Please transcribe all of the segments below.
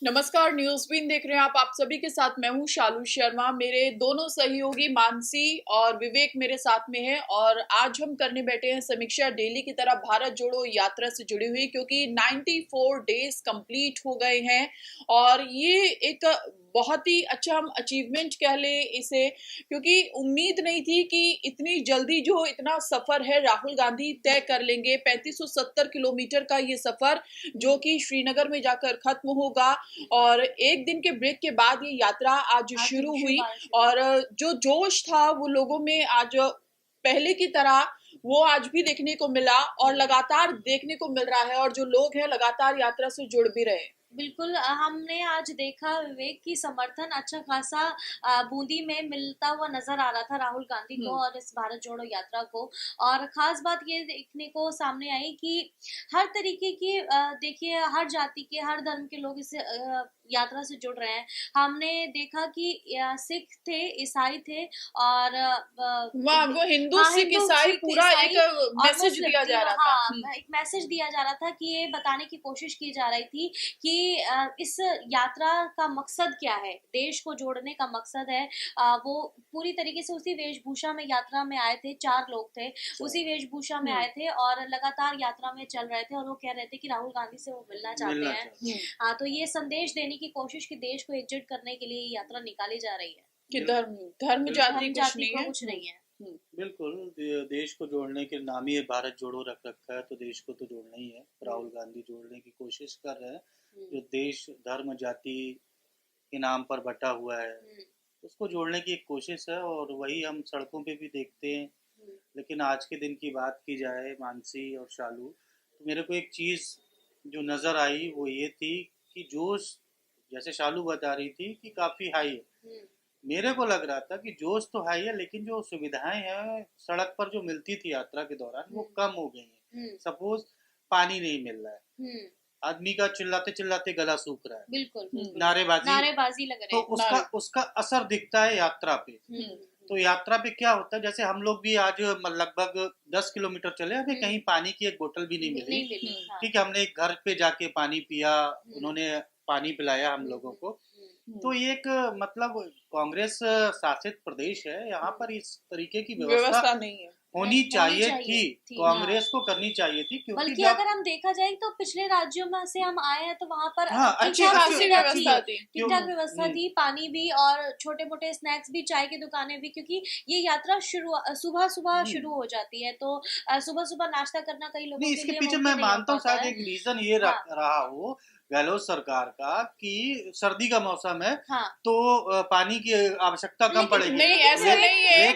नमस्कार, news been देख रहे हैं आप सभी के साथ मैं हूं शालू शर्मा। मेरे दोनों सहयोगी मानसी और विवेक मेरे साथ में हैं और आज हम करने बैठे हैं समीक्षा डेली की तरह भारत जोड़ो यात्रा से जुड़ी हुई, क्योंकि 94 डेज कंप्लीट हो गए हैं और ये एक बहुत ही अच्छा हम अचीवमेंट कह ले इसे, क्योंकि उम्मीद नहीं थी कि इतनी जल्दी जो इतना सफर है राहुल गांधी तय कर लेंगे। 3570 किलोमीटर का ये सफर जो कि श्रीनगर में जाकर खत्म होगा और एक दिन के ब्रेक के बाद ये यात्रा आज शुरू हुई और जो जोश था वो लोगों में आज पहले की तरह वो आज भी देखने को मिला और लगातार देखने को मिल रहा है और जो लोग हैं लगातार यात्रा से जुड़ भी रहे। बिल्कुल, हमने आज देखा विवेक की समर्थन अच्छा खासा बूंदी में मिलता हुआ नजर आ रहा था राहुल गांधी को और इस भारत जोड़ो यात्रा को। और खास बात ये देखने को सामने आई कि हर तरीके की देखिए हर जाति के हर धर्म के लोग इस यात्रा से जुड़ रहे हैं। हमने देखा कि सिख थे, ईसाई थे और वो हिंदू सिख ईसाई पूरा एक मैसेज दिया जा रहा था। एक मैसेज दिया जा रहा था कि ये बताने की कोशिश की जा रही थी कि इस यात्रा का मकसद क्या है, देश को जोड़ने का मकसद है। वो पूरी तरीके से उसी वेशभूषा में यात्रा में आए थे, 4 लोग थे, उसी वेशभूषा में आए थे और लगातार यात्रा में चल रहे थे और वो कह रहे थे कि राहुल गांधी से वो मिलना चाहते हैं। तो ये संदेश देने की कोशिश की देश को एकजुट करने के लिए यात्रा निकाली जा रही है कि धर्म जाति कुछ नहीं है। बिल्कुल, देश को जोड़ने के नाम ही भारत जोड़ो रख रखा है, तो देश को तो जोड़ना ही है। राहुल गांधी जोड़ने की कोशिश कर रहे हैं। जो देश धर्म जाति के नाम पर बटा हुआ है उसको जोड़ने की एक कोशिश है और वही हम सड़कों पे भी देखते हैं। लेकिन आज के दिन की बात की जाए मानसी और शालू, तो मेरे को एक चीज़ जो नज़र आई वो ये थी कि जोश, जैसे शालू बता रही थी कि काफ़ी हाई है, मेरे को लग रहा था कि जोश तो हाई है लेकिन जो सुविधाएं हैं सड़क पर जो मिलती थी यात्रा के दौरान वो कम हो गई हैं। सपोज पानी नहीं मिल रहा है, आदमी का चिल्लाते चिल्लाते गला सूख रहा है, बिल्कुल नारेबाजी लग रहे तो उसका असर दिखता है यात्रा पे। तो यात्रा पे क्या होता है, जैसे हम लोग भी आज लगभग 10 किलोमीटर चले, हमें कहीं पानी की एक बोतल भी नहीं मिली। ठीक है, हमने एक घर पे जाके पानी पिया, उन्होंने पानी पिलाया हम लोगों को। तो ये एक मतलब कांग्रेस शासित प्रदेश है, यहाँ पर इस तरीके की व्यवस्था नहीं है, होनी चाहिए थी। कांग्रेस को करनी चाहिए थी, क्योंकि बल्कि अगर हम देखा जाए तो पिछले राज्यों में से हम आए हैं तो वहाँ पर अच्छी व्यवस्था थी, ठीक-ठाक व्यवस्था थी, पानी भी और छोटे मोटे स्नैक्स भी, चाय की दुकानें भी, क्योंकि ये यात्रा सुबह सुबह शुरू हो जाती है तो सुबह सुबह नाश्ता करना कई लोगों के लिए इसके पीछे मैं मानता हूँ शायद एक रीजन ये रहा हो गहलोत सरकार का कि सर्दी का मौसम है तो पानी की आवश्यकता कम पड़ेगी। नहीं, ऐसा नहीं है,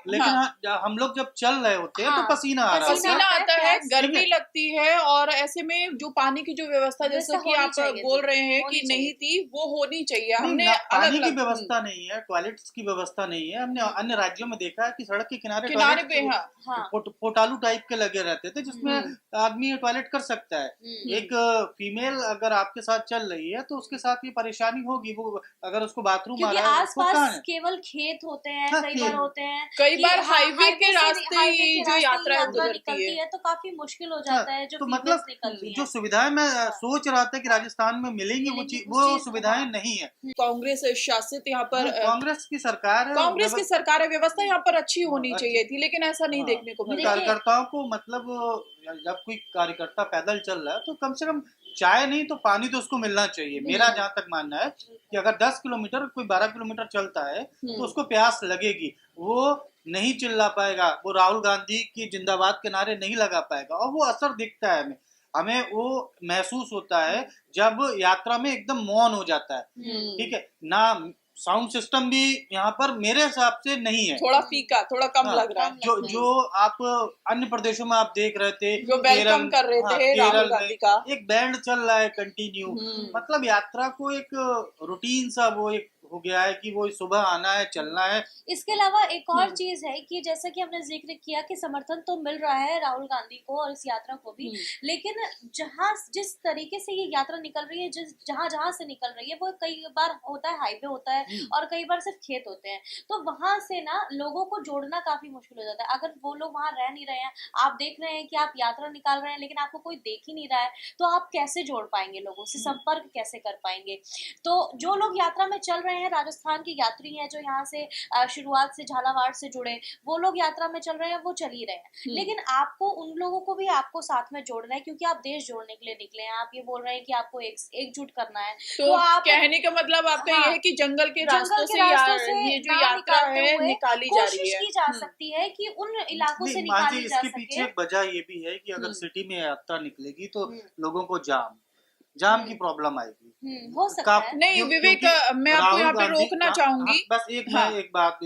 लेकिन हम लोग जब चल रहे होते हैं तो पसीना आता है, गर्मी लगती है और ऐसे में जो पानी की जो व्यवस्था जैसे कि आप बोल रहे हैं कि नहीं थी, वो होनी चाहिए। हमने पानी की व्यवस्था नहीं है, टॉयलेट्स की व्यवस्था नहीं है। हमने अन्य राज्यों में देखा है कि सड़क के किनारे पे पोटालू टाइप के लगे रहते थे जिसमें आदमी टॉयलेट कर सकता है। एक फीमेल अगर आपके साथ चल रही है तो उसके साथ ये परेशानी होगी, वो अगर उसको बाथरूम आ रहा है, आसपास केवल खेत होते हैं, कई बार हाईवे के रास्ते जो यात्रा निकलती है तो काफी मुश्किल हो जाता है। तो मतलब जो सुविधाएं मैं सोच रहा था कि राजस्थान में मिलेंगी वो सुविधाएं नहीं है। कांग्रेस शासित यहाँ पर कांग्रेस की सरकार है, व्यवस्था यहाँ पर अच्छी होनी चाहिए थी, लेकिन ऐसा नहीं देखने को मिला। कार्यकर्ताओं को मतलब जब कोई कार्यकर्ता पैदल चल रहा है तो कम से कम चाय नहीं तो पानी तो उसको मिलना चाहिए। मेरा जहाँ तक मानना है कि अगर 10 किलोमीटर कोई 12 किलोमीटर चलता है तो उसको प्यास लगेगी, वो नहीं चिल्ला पाएगा, वो राहुल गांधी की जिंदाबाद के नारे नहीं लगा पाएगा और वो असर दिखता है। हमें वो महसूस होता है जब यात्रा में एकदम मौन हो जाता है। ठीक है ना, साउंड सिस्टम भी यहाँ पर मेरे हिसाब से नहीं है, थोड़ा फीका, थोड़ा कम लग रहा है। जो आप अन्य प्रदेशों में आप देख रहे थे, जो वेलकम कर रहे थे राहुल गांधी का, एक बैंड चल रहा है कंटिन्यू। मतलब यात्रा को एक रूटीन सा वो एक हो गया है कि वो सुबह आना है, चलना है। इसके अलावा एक और चीज है कि जैसा कि हमने जिक्र किया कि समर्थन तो मिल रहा है राहुल गांधी को और इस यात्रा को भी, लेकिन जहां जिस तरीके से ये यात्रा निकल रही है, जिस जहां जहां से निकल रही है, वो कई बार होता है हाईवे होता है और कई बार सिर्फ खेत होते हैं, तो वहां से ना लोगों को जोड़ना काफी मुश्किल हो जाता है। अगर वो लोग वहां रह नहीं रहे हैं, आप देख रहे हैं कि आप यात्रा निकाल रहे हैं लेकिन आपको कोई देख ही नहीं रहा है, तो आप कैसे जोड़ पाएंगे, लोगों से संपर्क कैसे कर पाएंगे। तो जो लोग यात्रा में चल रहे हैं, राजस्थान के यात्री हैं जो यहाँ से शुरुआत से झालावाड़ से जुड़े, वो लोग यात्रा में चल रहे हैं, वो चल ही रहे हैं, लेकिन आपको उन लोगों को भी आपको साथ में जोड़ना है, क्योंकि आप देश जोड़ने के लिए निकले हैं। आप ये बोल रहे हैं कि आपको एकजुट करना है, तो आप कहने का मतलब आपका ये है कि जंगल के रास्तों से ये जो यात्रा है निकाली जा रही कोशिश है। की जा सकती है कि उन इलाकों से नहीं, निकाली जा इसके पीछे सके। एक वजह ये भी है कि अगर सिटी में यात्रा निकलेगी तो लोगों को जाम की प्रॉब्लम आएगी। हो सकता है। नहीं विवेक, मैं आपको यहाँ पे रोकना चाहूंगी। बस मैं एक बात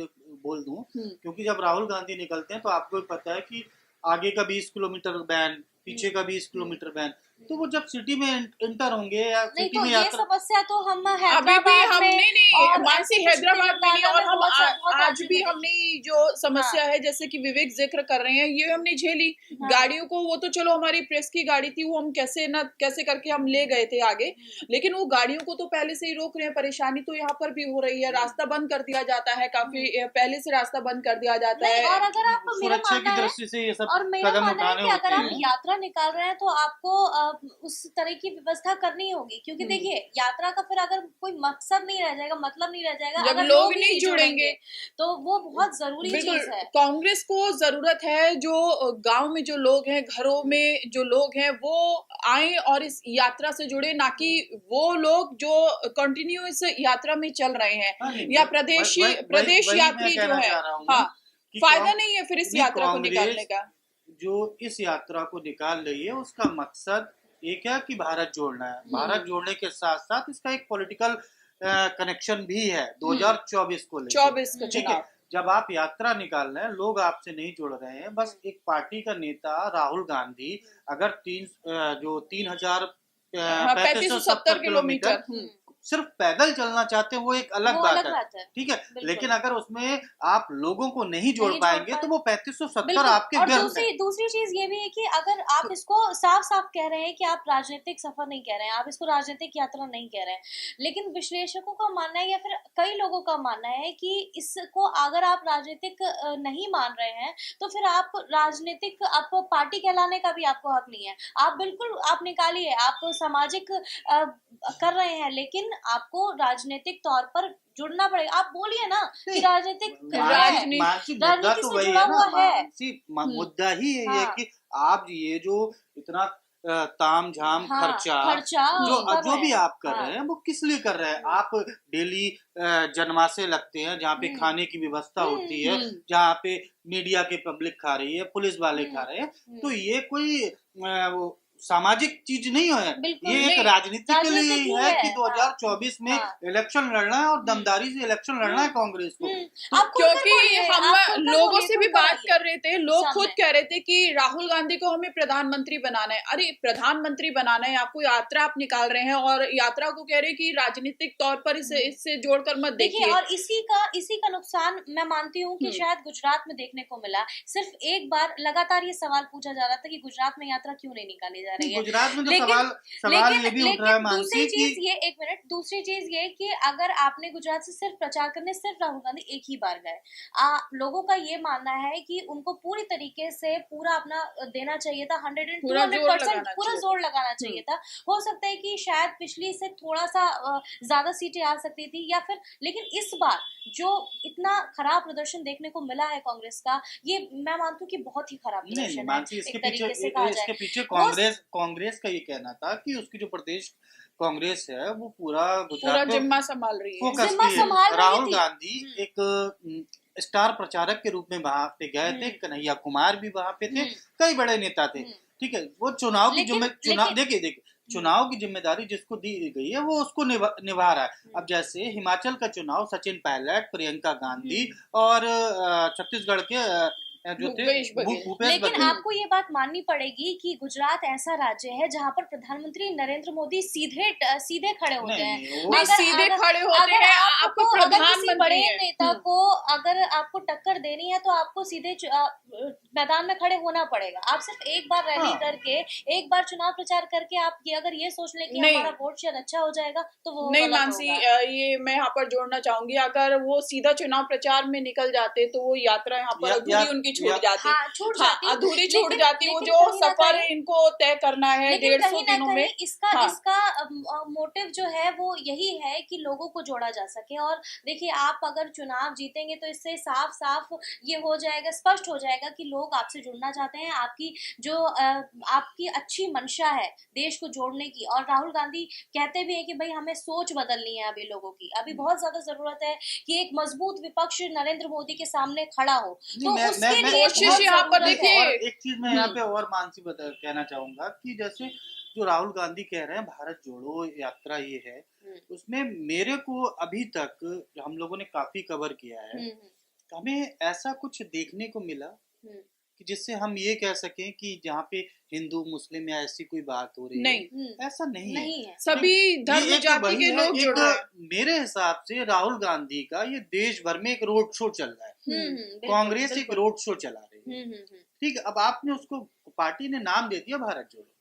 बोल दूं, क्योंकि जब राहुल गांधी निकलते हैं तो आपको भी पता है कि आगे का 20 किलोमीटर बैन, पीछे का 20 किलोमीटर बैन, तो वो जब सिटी में इंटर होंगे या नहीं सिटी तो में ये यात्रा, समस्या तो हम अभी भी हम नहीं और मानसी, ऐसे हैदराबाद में नहीं, और हम बहुत आज राज्यों भी में हमने जो समस्या है जैसे कि विवेक जिक्र कर रहे हैं, ये हमने झेली। गाड़ियों को, वो तो चलो हमारी प्रेस की गाड़ी थी, वो हम कैसे करके हम ले गए थे आगे, लेकिन वो गाड़ियों को तो पहले से ही रोक रहे हैं। परेशानी तो यहाँ पर भी हो रही है, रास्ता बंद कर दिया जाता है, काफी पहले से रास्ता बंद कर दिया जाता है। और अगर आप सुरक्षा की दृष्टि से ये सब और मेरा कदम मानना है उठाने कि अगर होते आप हैं। यात्रा निकाल रहे हैं तो आपको उस तरह की व्यवस्था करनी होगी, क्योंकि देखिए यात्रा का फिर अगर कोई मकसद नहीं रह जाएगा, मतलब नहीं रह जाएगा, जब अगर लोग ही नहीं जुड़ेंगे तो वो बहुत जरूरी बिल्कुल। चीज है। कांग्रेस को जरूरत है जो गांव में जो लोग हैं, घरों में जो लोग हैं, वो आए और इस यात्रा से जुड़े, ना कि वो लोग जो कंटिन्यू इस यात्रा में चल रहे हैं या प्रदेश यात्री जो है। हाँ, फायदा नहीं है फिर इस यात्रा को निकालने का। जो इस यात्रा को निकाल रही है उसका मकसद एक है कि भारत जोड़ना है। भारत जोड़ने के साथ साथ इसका एक पॉलिटिकल कनेक्शन भी है 2024 को लेकर। 24 का ठीक है, चुनाव। जब आप यात्रा निकाल रहे हैं, लोग आपसे नहीं जुड़ रहे हैं, बस एक पार्टी का नेता राहुल गांधी अगर 3,3570 किलोमीटर सिर्फ पैदल चलना चाहते हैं, वो एक अलग बात है। ठीक है, लेकिन अगर उसमें आप लोगों को नहीं जोड़ पाएंगे तो वो 3570 आपके व्यर्थ है। दूसरी चीज ये भी है कि अगर आप इसको साफ साफ कह रहे हैं कि आप राजनीतिक सफर नहीं कह रहे हैं, आप इसको राजनीतिक यात्रा नहीं कह रहे हैं, लेकिन विश्लेषकों का मानना है या फिर कई लोगों का मानना है कि इसको अगर आप राजनीतिक नहीं मान रहे हैं तो फिर आप राजनीतिक, आपको पार्टी कहलाने का भी आपको हक नहीं है। आप बिल्कुल आप निकालिए, आप सामाजिक कर रहे हैं, लेकिन आपको राजनीतिक तौर पर जुड़ना पड़ेगा। आप बोलिए ना कि राजनीतिक मुद्दा तो वही है ना, मुद्दा ही यही है कि आप ये जो इतना ताम झाम खर्चा जो भी आप कर रहे हैं, वो किस लिए कर रहे हैं? आप डेली जनमासे लगते हैं जहाँ पे खाने की व्यवस्था होती है, जहाँ पे मीडिया के पब्लिक खा रही है, पुलिस वाले खा रहे हैं, तो ये कोई सामाजिक चीज नहीं है, ये एक राजनीति के लिए है कि 2024 में इलेक्शन लड़ना है और दमदारी से इलेक्शन लड़ना है कांग्रेस को। क्योंकि हम लोगों से भी बात कर रहे थे, लोग खुद कह रहे थे कि राहुल गांधी को हमें प्रधानमंत्री बनाना है। अरे प्रधानमंत्री बनाना है आपको, यात्रा आप निकाल रहे हैं और यात्रा को कह रहे हैं कि राजनीतिक तौर पर इससे जोड़कर मत देखिए। और इसी का नुकसान मैं मानती हूँ कि शायद गुजरात में देखने को मिला। सिर्फ एक बार लगातार ये सवाल पूछा जा रहा था कि गुजरात में यात्रा क्यों नहीं निकाली जा रही है। गुजरात में तो सवाल ये भी उठ रहा है मानसी दूसरी चीज ये कि अगर आपने गुजरात से सिर्फ प्रचार करने सिर्फ राहुल गांधी एक ही बार गए, लोगों का ये मानना है कि उनको पूरी तरीके से पूरा अपना देना चाहिए था, 100% पूरा जोर लगाना चाहिए था। हो सकता है कि शायद पिछली से थोड़ा सा ज्यादा सीटें आ सकती थी या फिर, लेकिन इस बार जो इतना खराब प्रदर्शन देखने को मिला है कांग्रेस का, ये मैं मानती हूँ कि बहुत ही खराब प्रदर्शन है। इसके पीछे कांग्रेस का ये कहना था कि उसकी जो प्रदेश कांग्रेस है वो पूरा गुजरात जिम्मा संभाल रही है, फोकस है। राहुल गांधी एक स्टार प्रचारक के रूप में वहां पे गए थे, कन्हैया कुमार भी वहां पे थे, कई बड़े नेता थे। ठीक है, वो चुनाव की चुनाव की जिम्मेदारी जिसको दी गई है वो उसको निभा रहा है। अब जैसे हिमाचल का चुनाव सचिन पायलट, प्रियंका गांधी और छत्तीसगढ़ के जो थे भूपेश बघेल। भूपेश लेकिन बघेल। आपको ये बात माननी पड़ेगी कि गुजरात ऐसा राज्य है जहां पर प्रधानमंत्री नरेंद्र मोदी सीधे खड़े होते नहीं हैं। नहीं वो नहीं, अगर सीधे अगर खड़े होते अगर हैं, आपको आपको अगर किसी प्रधानमंत्री बड़े है। नेता को अगर आपको टक्कर देनी है तो आपको सीधे मैदान में खड़े होना पड़ेगा। आप सिर्फ एक बार रैली हाँ। करके, एक बार चुनाव प्रचार करके आप ये अगर ये सोच लें कि नहीं। हमारा वोट शेयर अच्छा हो जाएगा तो वो नहीं गलत मानसी, होगा। ये मैं यहाँ पर जोड़ना चाहूंगी, अगर वो सीधा चुनाव प्रचार में निकल जाते तो वो यात्रा यहाँ पर अधूरी उनकी छूट जाती। हाँ, छूट हाँ, जाती, अधूरी छूट लेकिन जाती। वो लेकिन जो कहीं ना सफर कहीं इनको तय करना है लेकिन 150 कहीं ना दिनों में। कहीं इसका हाँ। इसका मोटिव जो है वो यही है कि लोगों को जोड़ा जा सके। और देखिए, आप अगर चुनाव जीतेंगे तो इससे साफ साफ ये हो जाएगा, स्पष्ट हो जाएगा कि लोग आपसे जुड़ना चाहते हैं, आपकी जो आपकी अच्छी मंशा है देश को जोड़ने की। और राहुल गांधी कहते भी हैं कि भाई हमें सोच बदलनी है, अभी लोगों की अभी बहुत ज्यादा जरूरत है कि एक मजबूत विपक्ष नरेंद्र मोदी के सामने खड़ा हो। नहीं, तो मैं उसके लिए कोशिश बहुत यहाँ पर जरूरत है। देखिए। और एक चीज मैं यहाँ पे और मानसी कहना चाहूंगा कि जैसे जो राहुल गांधी कह रहे हैं भारत जोड़ो यात्रा ये है, उसमें मेरे को अभी तक हम लोगों ने काफी कवर किया है, हमें ऐसा कुछ देखने को मिला कि जिससे हम ये कह सकें कि जहाँ पे हिंदू मुस्लिम या ऐसी कोई बात हो रही नहीं, है, ऐसा नहीं है। सभी धर्म ये एक जाति वही के है, लोग जुड़ रहे हैं। मेरे हिसाब से राहुल गांधी का ये देश भर में एक रोड शो चल रहा है। कांग्रेस एक रोड शो चला रही है, ठीक है। अब आपने उसको, पार्टी ने नाम दे दिया भारत जोड़ो,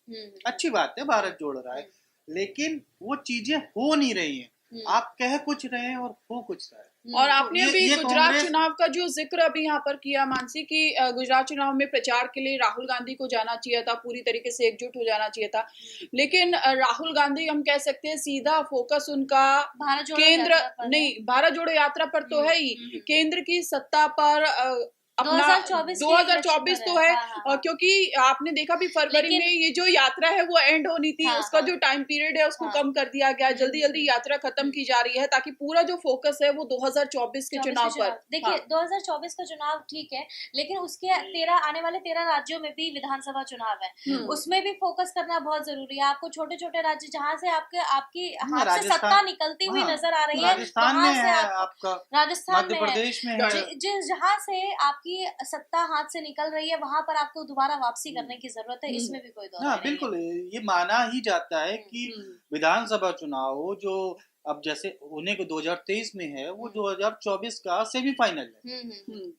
अच्छी बात है, भारत जोड़ रहा है, लेकिन वो चीजें हो नहीं रही हैं। आप कह कुछ रहे हैं और हो कुछ रहा है। और आपने ये- अभी ये गुजरात कांग्रेस- चुनाव का जो जिक्र अभी यहाँ पर किया मानसी, कि गुजरात चुनाव में प्रचार के लिए राहुल गांधी को जाना चाहिए था, पूरी तरीके से एकजुट हो जाना चाहिए था। लेकिन राहुल गांधी, हम कह सकते हैं सीधा फोकस उनका भारत जोड़ो केंद्र यात्रा पर नहीं, भारत जोड़ो यात्रा पर तो है ही, केंद्र की सत्ता पर अपना 2024 तो है। हाँ। क्योंकि आपने देखा भी फरवरी में ये जो यात्रा है वो एंड होनी थी, उसका जो टाइम पीरियड है उसको कम कर दिया गया, जल्दी जल्दी यात्रा खत्म की जा रही है ताकि पूरा जो फोकस है वो 2024 के चुनाव पर। देखिए, 2024 का चुनाव ठीक है, लेकिन उसके आने वाले 13 राज्यों में भी विधानसभा चुनाव है, उसमें भी फोकस करना बहुत जरूरी है। आपको छोटे छोटे राज्य जहाँ से आपकी हाथ से सत्ता निकलती हुई नजर आ रही है, राजस्थान में है आपका, राजस्थान मध्य प्रदेश में है, जहाँ से आपकी सत्ता हाथ से निकल रही है वहां पर आपको दोबारा वापसी करने की जरूरत है। इसमें भी कोई दो हाँ, बिल्कुल ये माना ही जाता है कि विधानसभा चुनाव जो अब जैसे होने को 2023 में है, वो 2024 का सेमीफाइनल है।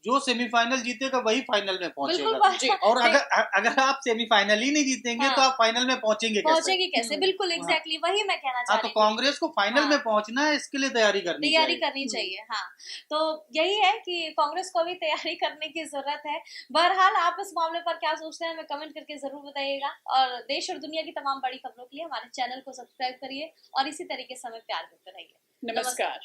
जो सेमीफाइनल जीतेगा वही फाइनल में पहुंचेगा। और अगर आप सेमीफाइनल ही नहीं जीतेंगे तो आप फाइनल में पहुंचेंगे कैसे? बिल्कुल एग्जैक्टली वही मैं कहना चाह रही हूँ। तो कांग्रेस को फाइनल में पहुंचना है, इसके लिए तैयारी करनी चाहिए। हाँ, तो यही है कि कांग्रेस को भी तैयारी करने की जरूरत है। बहरहाल, आप इस मामले पर क्या सोचते हैं हमें कमेंट करके जरूर बताइएगा। और देश और दुनिया की तमाम बड़ी खबरों के लिए हमारे चैनल को सब्सक्राइब करिए और इसी तरीके से हमें प्यार करते रहिए। नमस्कार।